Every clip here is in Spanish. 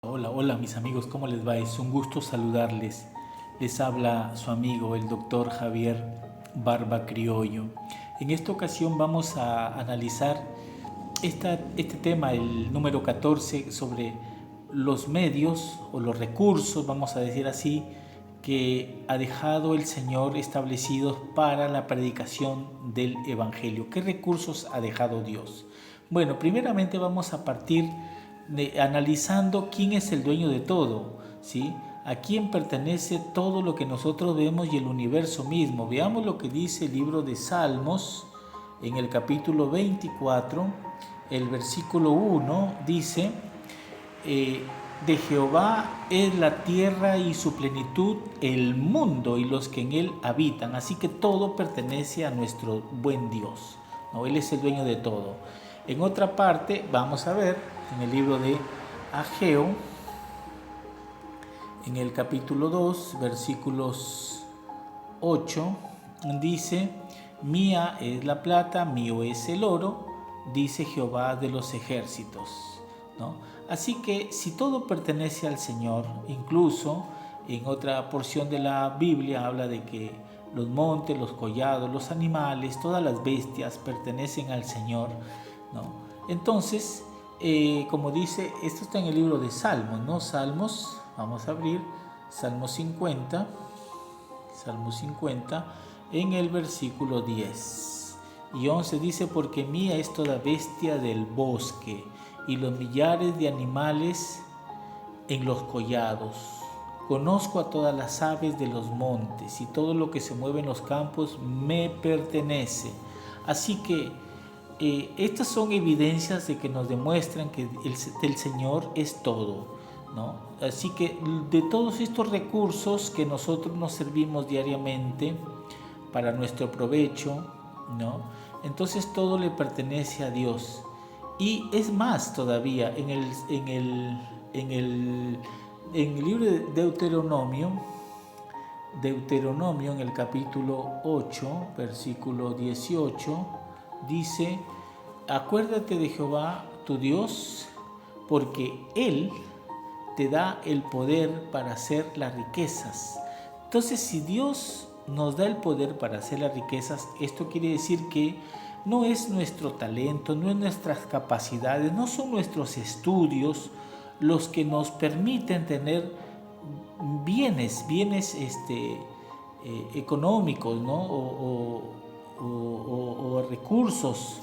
Hola, hola mis amigos, ¿cómo les va? Es un gusto saludarles. Les habla su amigo el doctor Javier Barba Criollo. En esta ocasión vamos a analizar este tema, el número 14, sobre los medios o los recursos, vamos a decir así, que ha dejado el Señor establecidos para la predicación del Evangelio. ¿Qué recursos ha dejado Dios? Bueno, primeramente vamos a partir analizando quién es el dueño de todo, ¿sí? A quién pertenece todo lo que nosotros vemos y el universo mismo. Veamos lo que dice el libro de Salmos en el capítulo 24, el versículo 1 dice, de Jehová es la tierra y su plenitud, el mundo y los que en él habitan. Así que todo pertenece a nuestro buen Dios, ¿no? Él es el dueño de todo. En otra parte, vamos a ver en el libro de Ageo, en el capítulo 2, versículos 8, dice, mía es la plata, mío es el oro, dice Jehová de los ejércitos, ¿no? Así que si todo pertenece al Señor, incluso en otra porción de la Biblia habla de que los montes, los collados, los animales, todas las bestias pertenecen al Señor, ¿no? Entonces, como dice, esto está en el libro de Salmos, ¿no? Salmos, vamos a abrir, Salmo 50, en el versículo 10 y 11 dice, porque mía es toda bestia del bosque y los millares de animales en los collados. Conozco a todas las aves de los montes y todo lo que se mueve en los campos me pertenece. Así que estas son evidencias de que nos demuestran que el Señor es todo, ¿no? Así que de todos estos recursos que nosotros nos servimos diariamente para nuestro provecho, ¿no? Entonces todo le pertenece a Dios. Y es más todavía, en el libro de Deuteronomio en el capítulo 8, versículo 18, dice, acuérdate de Jehová tu Dios, porque Él te da el poder para hacer las riquezas. Entonces, si Dios nos da el poder para hacer las riquezas, esto quiere decir que no es nuestro talento, no es nuestras capacidades, no son nuestros estudios los que nos permiten tener bienes económicos, ¿no? O recursos.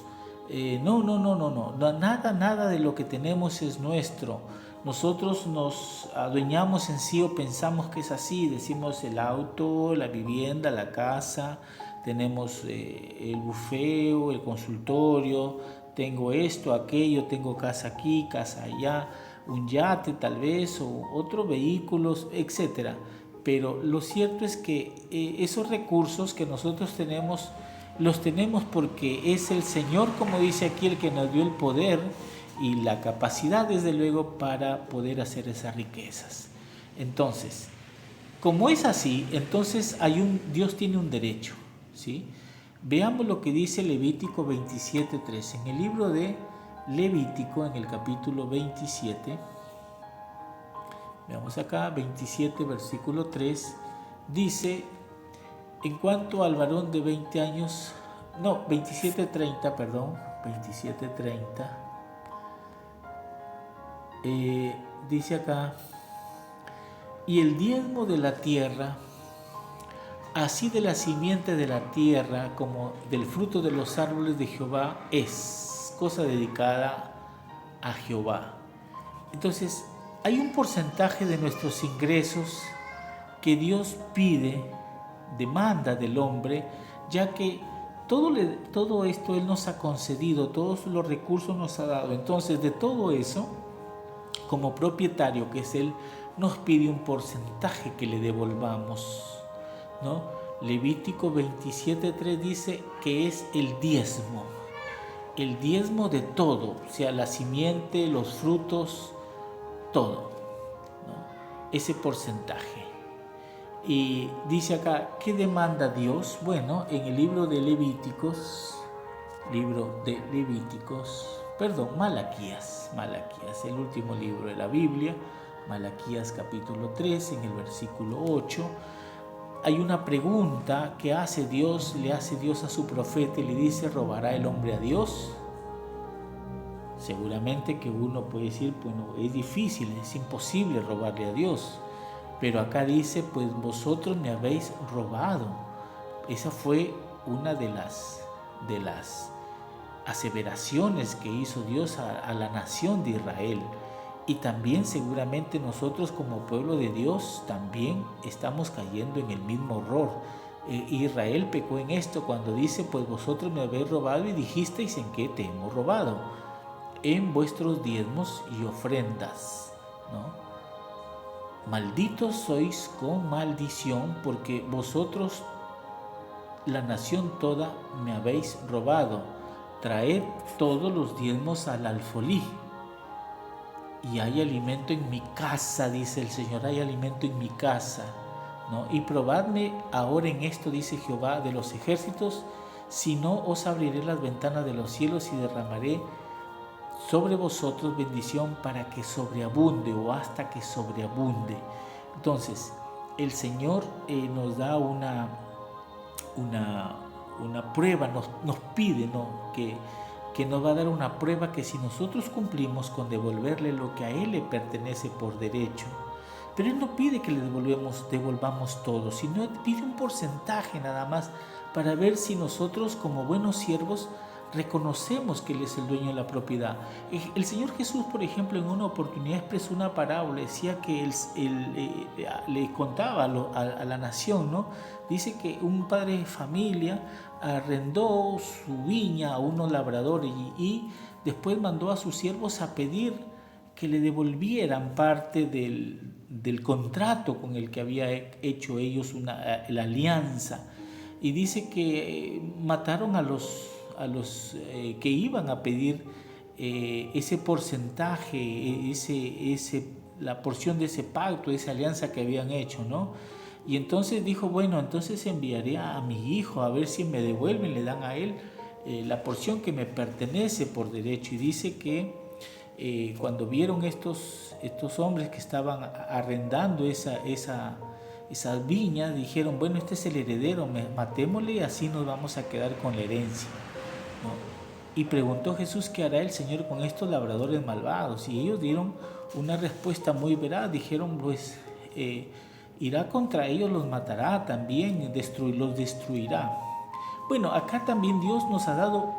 No, nada de lo que tenemos es nuestro. Nosotros nos adueñamos en sí o pensamos que es así, decimos el auto, la vivienda, la casa, tenemos el bufeo, el consultorio, tengo esto, aquello, tengo casa aquí, casa allá, un yate tal vez o otros vehículos, etcétera. Pero lo cierto es que esos recursos que nosotros tenemos, los tenemos porque es el Señor, como dice aquí, el que nos dio el poder y la capacidad, desde luego, para poder hacer esas riquezas. Entonces, como es así, entonces Dios tiene un derecho, ¿sí? Veamos lo que dice Levítico 27:3. En el libro de Levítico, en el capítulo 27, veamos acá, 27, versículo 3, dice, en cuanto al varón de 20 años, no, 27:30, perdón, 27:30, dice acá, y el diezmo de la tierra, así de la simiente de la tierra como del fruto de los árboles de Jehová, es cosa dedicada a Jehová. Entonces, hay un porcentaje de nuestros ingresos que Dios pide, demanda del hombre, ya que todo esto Él nos ha concedido, todos los recursos nos ha dado. Entonces, de todo eso, como propietario que es Él, nos pide un porcentaje que le devolvamos, ¿no? Levítico 27:3 dice que es el diezmo de todo, o sea, la simiente, los frutos, todo, ¿no? Ese porcentaje. Y dice acá, ¿qué demanda Dios? Bueno, en el libro de Malaquías, el último libro de la Biblia, Malaquías capítulo 3, en el versículo 8, hay una pregunta que le hace Dios a su profeta y le dice: ¿robará el hombre a Dios? Seguramente que uno puede decir, bueno, es difícil, es imposible robarle a Dios. Pero acá dice, pues vosotros me habéis robado. Esa fue una de las aseveraciones que hizo Dios a la nación de Israel. Y también seguramente nosotros como pueblo de Dios también estamos cayendo en el mismo error. Israel pecó en esto cuando dice, pues vosotros me habéis robado, y dijisteis: ¿en qué te hemos robado? En vuestros diezmos y ofrendas, ¿no? Malditos sois con maldición, porque vosotros, la nación toda, me habéis robado. Traed todos los diezmos al alfolí. Y hay alimento en mi casa, dice el Señor, hay alimento en mi casa, ¿no? Y probadme ahora en esto, dice Jehová de los ejércitos, si no os abriré las ventanas de los cielos y derramaré sobre vosotros bendición para que sobreabunde, o hasta que sobreabunde. Entonces, el Señor nos da una prueba, nos pide, ¿no?, que nos va a dar una prueba, que si nosotros cumplimos con devolverle lo que a Él le pertenece por derecho. Pero Él no pide que le devolvamos todo, sino pide un porcentaje nada más, para ver si nosotros, como buenos siervos, reconocemos que Él es el dueño de la propiedad. El Señor Jesús, por ejemplo, en una oportunidad expresó una parábola. Decía que él le contaba a la nación, ¿no? Dice que un padre de familia arrendó su viña a unos labradores y después mandó a sus siervos a pedir que le devolvieran parte del contrato con el que había hecho ellos la alianza. Y dice que mataron a los que iban a pedir ese porcentaje, la porción de ese pacto, de esa alianza que habían hecho, ¿no? Y entonces dijo, bueno, entonces enviaré a mi hijo a ver si me devuelven, le dan a él la porción que me pertenece por derecho. Y dice que cuando vieron estos hombres que estaban arrendando esas viñas, dijeron, bueno, este es el heredero, matémosle y así nos vamos a quedar con la herencia, ¿no? Y preguntó Jesús, ¿qué hará el Señor con estos labradores malvados? Y ellos dieron una respuesta muy veraz. Dijeron, pues irá contra ellos, los matará también, los destruirá. Bueno, acá también Dios nos ha dado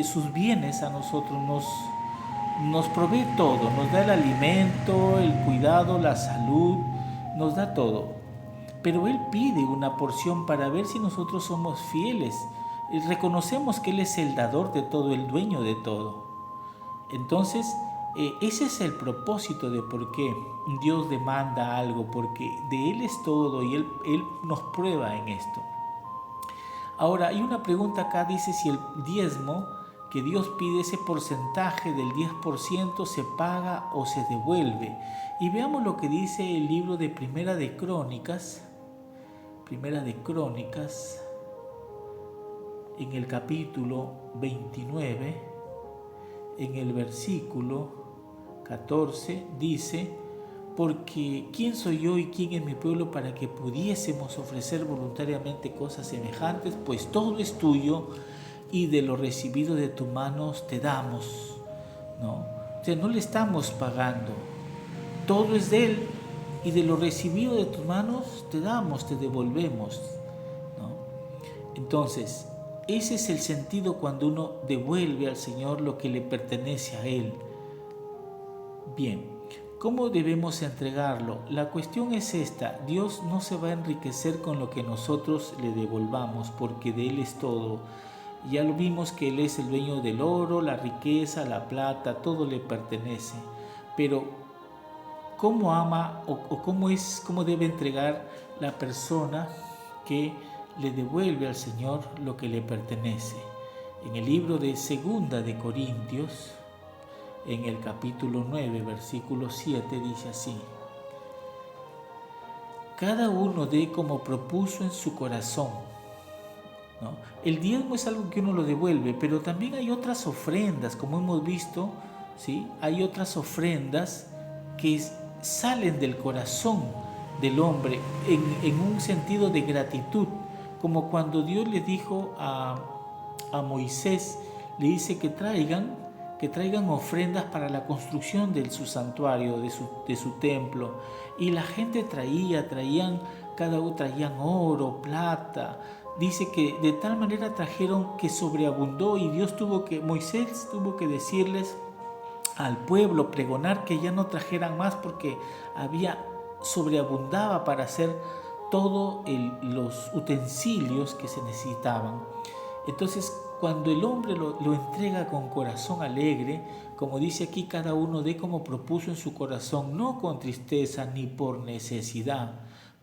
sus bienes a nosotros, nos provee todo, nos da el alimento, el cuidado, la salud, nos da todo. Pero Él pide una porción para ver si nosotros somos fieles. Reconocemos que Él es el dador de todo, el dueño de todo. Entonces, ese es el propósito de por qué Dios demanda algo, porque de Él es todo y Él nos prueba en esto. Ahora, hay una pregunta acá, dice si el diezmo que Dios pide, ese porcentaje del 10%, se paga o se devuelve. Y veamos lo que dice el libro de Primera de Crónicas, en el capítulo 29, en el versículo 14, dice, porque ¿quién soy yo y quién es mi pueblo para que pudiésemos ofrecer voluntariamente cosas semejantes? Pues todo es tuyo y de lo recibido de tus manos te damos, ¿no? O sea, no le estamos pagando, todo es de Él y de lo recibido de tus manos te damos, te devolvemos, ¿no? Entonces, ese es el sentido cuando uno devuelve al Señor lo que le pertenece a Él. Bien, ¿cómo debemos entregarlo? La cuestión es esta: Dios no se va a enriquecer con lo que nosotros le devolvamos, porque de Él es todo. Ya lo vimos que Él es el dueño del oro, la riqueza, la plata, todo le pertenece. Pero ¿cómo ama o cómo debe entregar la persona que le devuelve al Señor lo que le pertenece? En el libro de Segunda de Corintios, en el capítulo 9, versículo 7, dice así: cada uno dé como propuso en su corazón, ¿no? El diezmo es algo que uno lo devuelve, pero también hay otras ofrendas, como hemos visto, ¿sí? Hay otras ofrendas que salen del corazón del hombre en un sentido de gratitud, como cuando Dios le dijo a Moisés, le dice que traigan ofrendas para la construcción de su santuario, de su templo. Y la gente cada uno traían oro, plata. Dice que de tal manera trajeron que sobreabundó, y Moisés tuvo que decirles al pueblo, pregonar que ya no trajeran más porque sobreabundaba para hacer todos los utensilios que se necesitaban. Entonces, cuando el hombre lo entrega con corazón alegre, como dice aquí, cada uno dé como propuso en su corazón, no con tristeza ni por necesidad,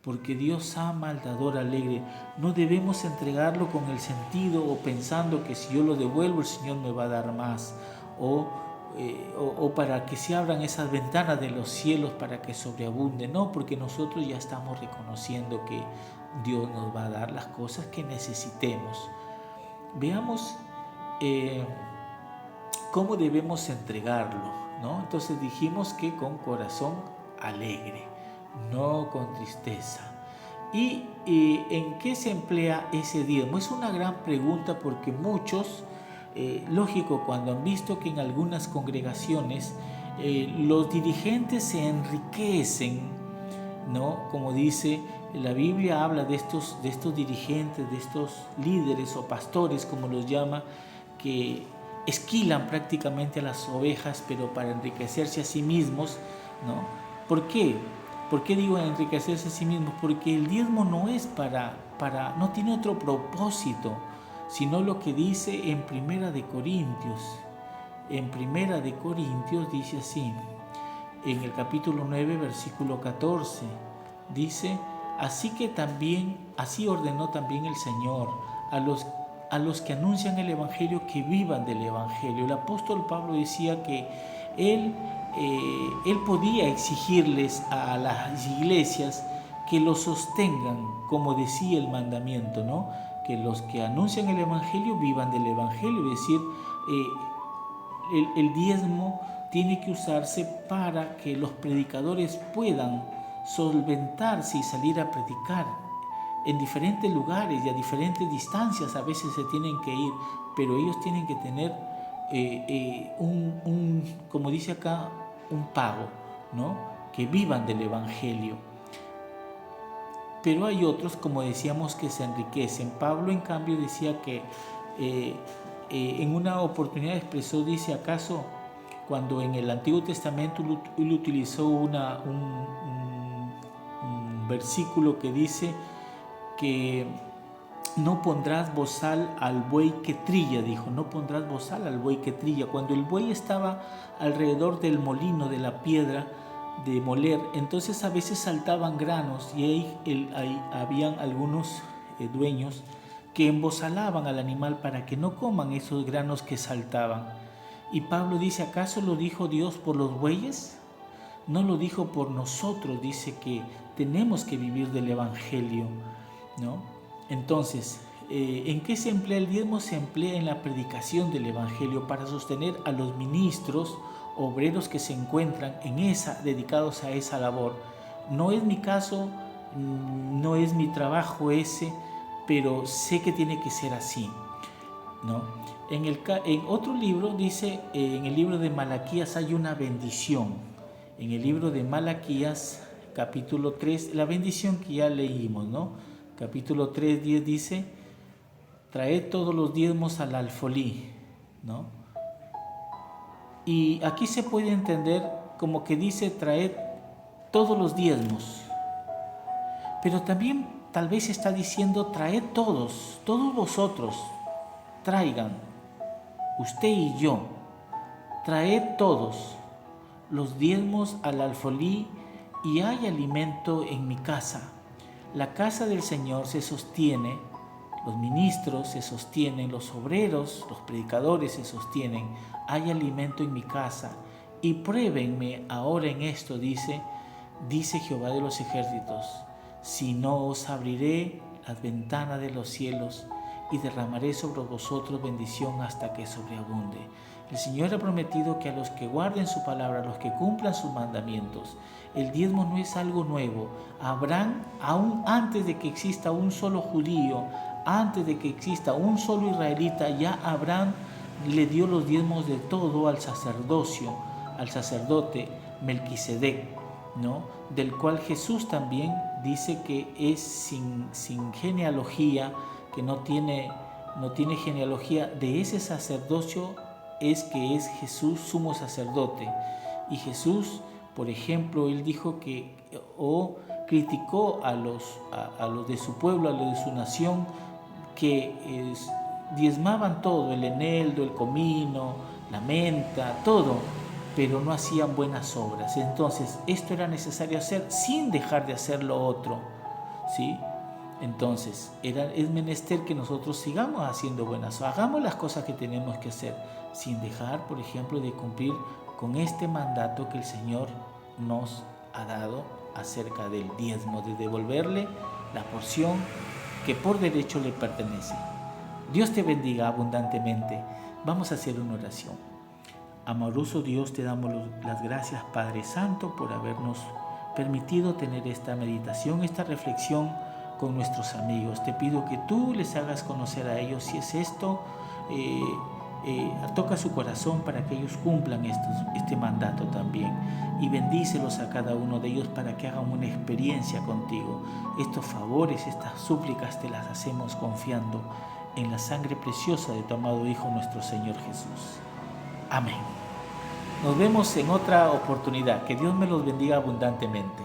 porque Dios ama al dador alegre. No debemos entregarlo con el sentido o pensando que si yo lo devuelvo el Señor me va a dar más, o para que se abran esas ventanas de los cielos para que sobreabunde. No, porque nosotros ya estamos reconociendo que Dios nos va a dar las cosas que necesitemos. Veamos cómo debemos entregarlo, ¿no? Entonces dijimos que con corazón alegre, no con tristeza. ¿Y en qué se emplea ese diezmo? Es una gran pregunta, porque muchos, lógico, cuando han visto que en algunas congregaciones los dirigentes se enriquecen, ¿no? Como dice la Biblia, habla de estos dirigentes, de estos líderes o pastores, como los llama, que esquilan prácticamente a las ovejas, pero para enriquecerse a sí mismos, ¿no? ¿Por qué? ¿Por qué digo enriquecerse a sí mismos? Porque el diezmo no es no tiene otro propósito, sino lo que dice en Primera de Corintios. En Primera de Corintios dice así, en el capítulo 9, versículo 14, dice: así ordenó también el Señor a los que anuncian el Evangelio, que vivan del Evangelio. El apóstol Pablo decía que él podía exigirles a las iglesias que lo sostengan, como decía el mandamiento, ¿no? Que los que anuncian el Evangelio vivan del Evangelio. Es decir, el diezmo tiene que usarse para que los predicadores puedan solventarse y salir a predicar en diferentes lugares y a diferentes distancias. A veces se tienen que ir, pero ellos tienen que tener como dice acá, un pago, ¿no? Que vivan del Evangelio. Pero hay otros, como decíamos, que se enriquecen. Pablo, en cambio, decía que en una oportunidad expresó, dice: ¿acaso cuando en el Antiguo Testamento él utilizó un versículo que dice que no pondrás bozal al buey que trilla? Dijo, no pondrás bozal al buey que trilla. Cuando el buey estaba alrededor del molino, de la piedra de moler, entonces a veces saltaban granos, y ahí habían algunos dueños que embozalaban al animal para que no coman esos granos que saltaban. Y Pablo dice: ¿acaso lo dijo Dios por los bueyes? No lo dijo por nosotros. Dice que tenemos que vivir del Evangelio, ¿no? Entonces, ¿en qué se emplea el diezmo? Se emplea en la predicación del Evangelio, para sostener a los ministros, obreros que se encuentran dedicados a esa labor. No es mi caso, no es mi trabajo ese, pero sé que tiene que ser así, ¿no? En otro libro dice, en el libro de Malaquías hay una bendición. En el libro de Malaquías, capítulo 3, la bendición que ya leímos, ¿no? Capítulo 3, 10 dice: traed todos los diezmos al alfolí, ¿no? Y aquí se puede entender como que dice: traed todos los diezmos. Pero también tal vez está diciendo: traed todos vosotros, traigan, usted y yo, traed todos los diezmos al alfolí, y hay alimento en mi casa. La casa del Señor se sostiene, los ministros se sostienen, los obreros, los predicadores se sostienen. Hay alimento en mi casa, y pruébenme ahora en esto, dice Jehová de los ejércitos, si no os abriré las ventanas de los cielos y derramaré sobre vosotros bendición hasta que sobreabunde. El Señor ha prometido que a los que guarden su palabra, a los que cumplan sus mandamientos, el diezmo no es algo nuevo. Abraham, aún antes de que exista un solo judío, antes de que exista un solo israelita, ya Abraham le dio los diezmos de todo al sacerdocio, al sacerdote Melquisedec, ¿no? Del cual Jesús también dice que es sin genealogía, que no tiene genealogía. De ese sacerdocio es que es Jesús sumo sacerdote. Y Jesús, por ejemplo, él dijo que, o criticó a los de su pueblo, a los de su nación, que diezmaban todo, el eneldo, el comino, la menta, todo, pero no hacían buenas obras. Entonces, esto era necesario hacer sin dejar de hacer lo otro, ¿sí? Entonces, es menester que nosotros sigamos haciendo buenas obras, hagamos las cosas que tenemos que hacer, sin dejar, por ejemplo, de cumplir con este mandato que el Señor nos ha dado acerca del diezmo, de devolverle la porción que por derecho le pertenece. Dios te bendiga abundantemente. Vamos a hacer una oración. Amoroso Dios, te damos las gracias, Padre Santo, por habernos permitido tener esta meditación, esta reflexión con nuestros amigos. Te pido que tú les hagas conocer a ellos si es esto, toca su corazón para que ellos cumplan este mandato también, y bendícelos a cada uno de ellos para que hagan una experiencia contigo. Estos favores, estas súplicas te las hacemos confiando en la sangre preciosa de tu amado Hijo, nuestro Señor Jesús. Amén. Nos vemos en otra oportunidad. Que Dios me los bendiga abundantemente.